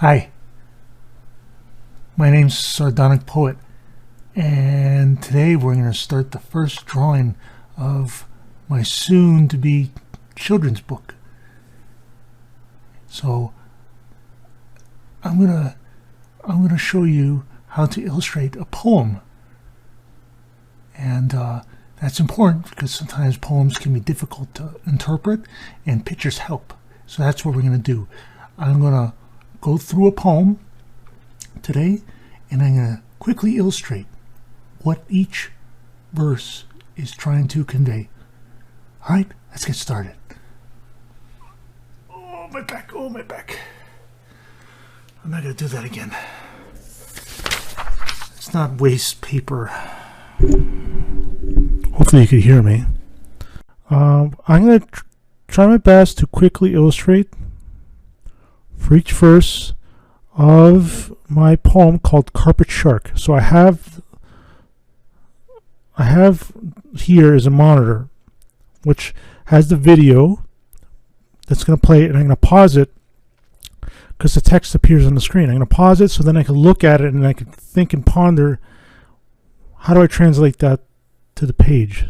Hi, my name's Sardonic Poet, and today we're going to start the first drawing of my soon-to-be children's book. So I'm gonna show you how to illustrate a poem, and that's important because sometimes poems can be difficult to interpret, and pictures help. So that's what we're going to do. I'm going to go through a poem today, and I'm going to quickly illustrate what each verse is trying to convey. All right, let's get started. Oh, my back. Oh, my back. I'm not going to do that again. Let's not waste paper. Hopefully you can hear me. I'm going to try my best to quickly illustrate for each verse of my poem called Carpet Shark. So I have here is a monitor which has the video that's going to play, and I'm going to pause it because the text appears on the screen. I'm going to pause it so then I can look at it and I can think and ponder, how do I translate that to the page?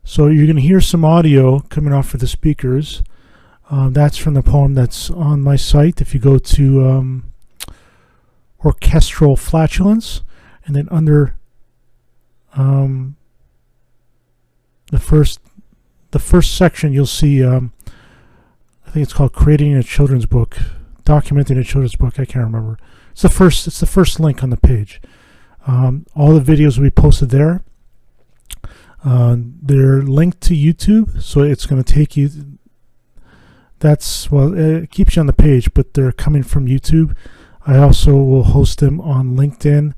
So you're going to hear some audio coming off of the speakers. That's from the poem that's on my site. If you go to orchestral flatulence, and then under the first section, you'll see I think it's called Creating a Children's Book, Documenting a Children's Book. I can't remember. It's the first link on the page. All the videos will be posted there. They're linked to YouTube, so it's going to take you. It keeps you on the page, but they're coming from YouTube. I also will host them on LinkedIn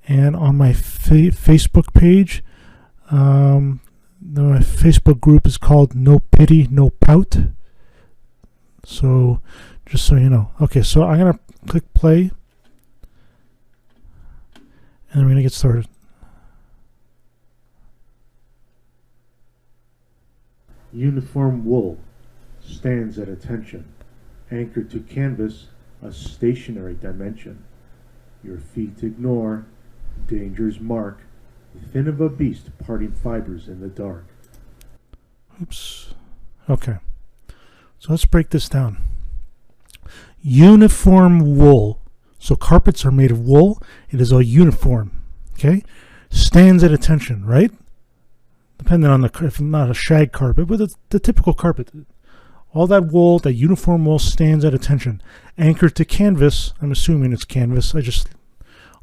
and on my Facebook page. My Facebook group is called No Pity, No Pout. So, just so you know. Okay, so I'm going to click play, and we're going to get started. Uniform wool stands at attention, anchored to canvas, a stationary dimension. Your feet ignore danger's mark, the fin of a beast parting fibers in the dark. Oops. Okay. So let's break this down. Uniform wool. So carpets are made of wool. It is all uniform. Okay? Stands at attention, right? Depending on if not a shag carpet, but the typical carpet. All that wool, that uniform wool, stands at attention. Anchored to canvas. I'm assuming it's canvas. I just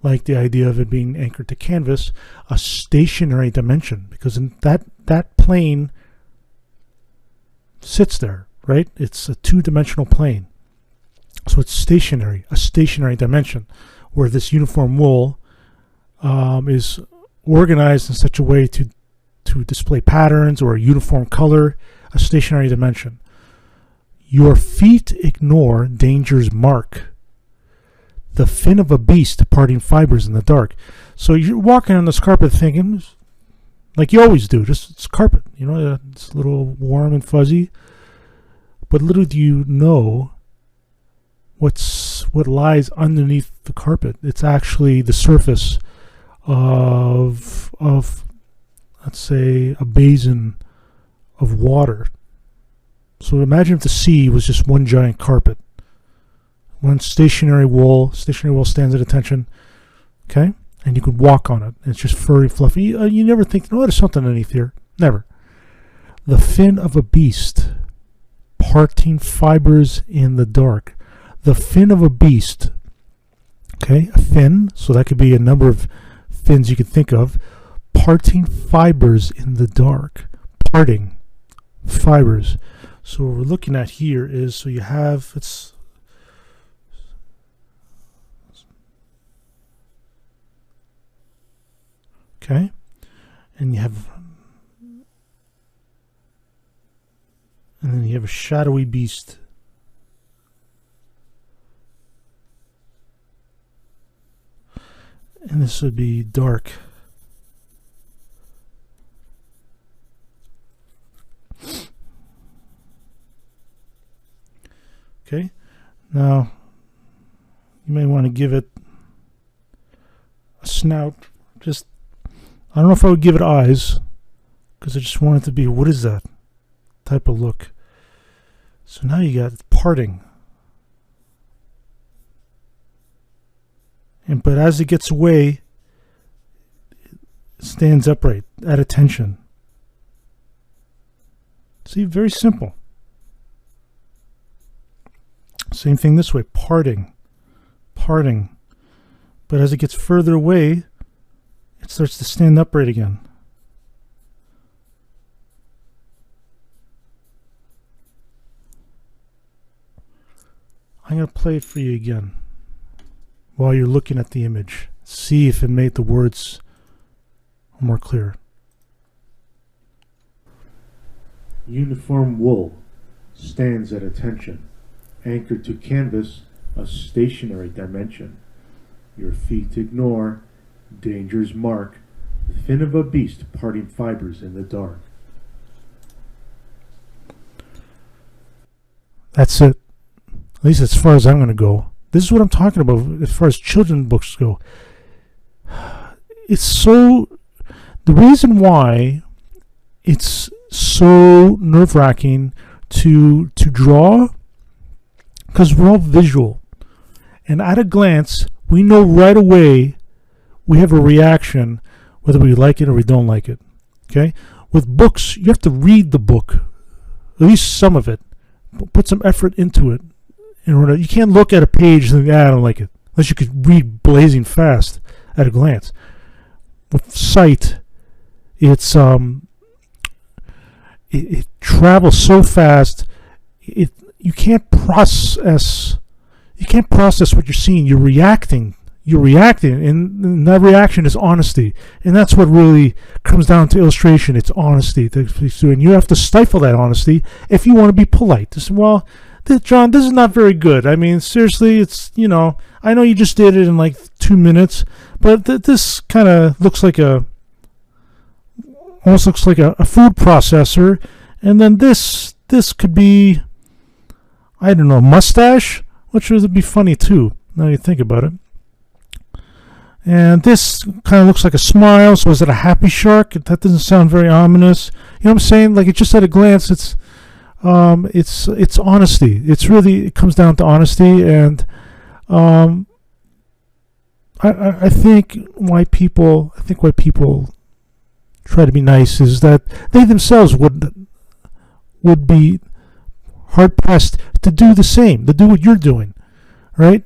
like the idea of it being anchored to canvas. A stationary dimension, because in that plane sits there, right? It's a two-dimensional plane. So it's stationary, a stationary dimension, where this uniform wool is organized in such a way to display patterns or a uniform color, a stationary dimension. Your feet ignore danger's mark, the fin of a beast parting fibers in the dark. So you're walking on this carpet thinking, like you always do, just it's carpet, it's a little warm and fuzzy. But little do you know what lies underneath the carpet. It's actually the surface of let's say a basin of water. So imagine if the sea was just one giant carpet. One stationary wool stands at attention, okay? And you could walk on it. It's just furry, fluffy. You never think, there's something underneath here. Never. The fin of a beast, parting fibers in the dark. The fin of a beast, okay? A fin, so that could be a number of fins you could think of. Parting fibers in the dark. Parting fibers. So what we're looking at here is, so you have, okay, and then you have a shadowy beast. And this would be dark. Okay, now You may want to give it a snout. Just, I don't know if I would give it eyes, because I just want it to be, what is that type of look. So now you got parting. But as it gets away, it stands upright, at attention. See, very simple. Same thing this way, parting. But as it gets further away, it starts to stand upright again. I'm going to play it for you again while you're looking at the image. See if it made the words more clear. Uniform wool stands at attention, anchored to canvas, a stationary dimension. Your feet ignore danger's mark, the fin of a beast parting fibers in the dark. That's it. At least as far as I'm going to go. This is what I'm talking about as far as children's books go. It's so... The reason why it's so nerve-wracking to draw, because we're all visual. And at a glance, we know right away we have a reaction, whether we like it or we don't like it. Okay? With books, you have to read the book, at least some of it. Put some effort into it. In order, you can't look at a page and think, I don't like it, unless you could read blazing fast at a glance. With sight, it's it travels so fast, you can't process what you're seeing. You're reacting, and that reaction is honesty, and that's what really comes down to illustration. It's honesty, and you have to stifle that honesty if you want to be polite. Just, well, John, this is not very good. I mean, seriously, it's, I know you just did it in like 2 minutes, but this kind of looks like almost looks like a food processor, and then this could be, I don't know, mustache, which would be funny too, now you think about it. And this kind of looks like a smile, so is it a happy shark? That doesn't sound very ominous. You know what I'm saying? Like, it just at a glance, it's honesty. It comes down to honesty, and I think why people try to be nice is that they themselves would be hard pressed to do the same, to do what you're doing, right?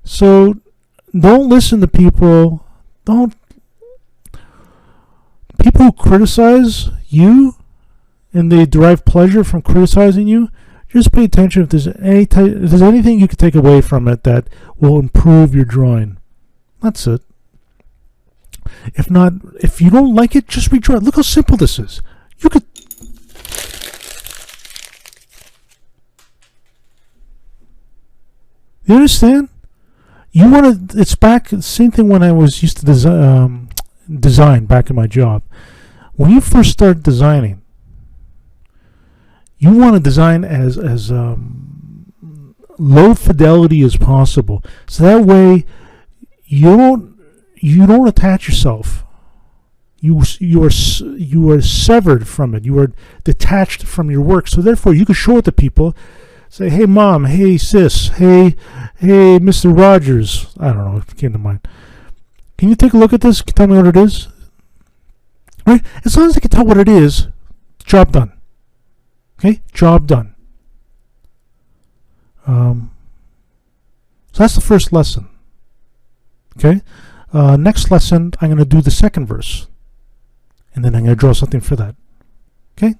So don't listen to people. People who criticize you and they derive pleasure from criticizing you. Just pay attention if there's anything you can take away from it that will improve your drawing. That's it. If not, if you don't like it, just redraw it. Look how simple this is. You could. You understand? You want to. It's back. Same thing when I was used to design back in my job. When you first start designing, you want to design as low fidelity as possible, so that way you don't attach yourself. You are severed from it. You are detached from your work. So therefore, you can show it to people. Say, hey mom, hey sis, hey Mr. Rogers. I don't know. It came to mind. Can you take a look at this? Can you tell me what it is? Right? As long as I can tell what it is, job done. Okay, job done. So that's the first lesson. Okay, next lesson I'm going to do the second verse, and then I'm going to draw something for that. Okay.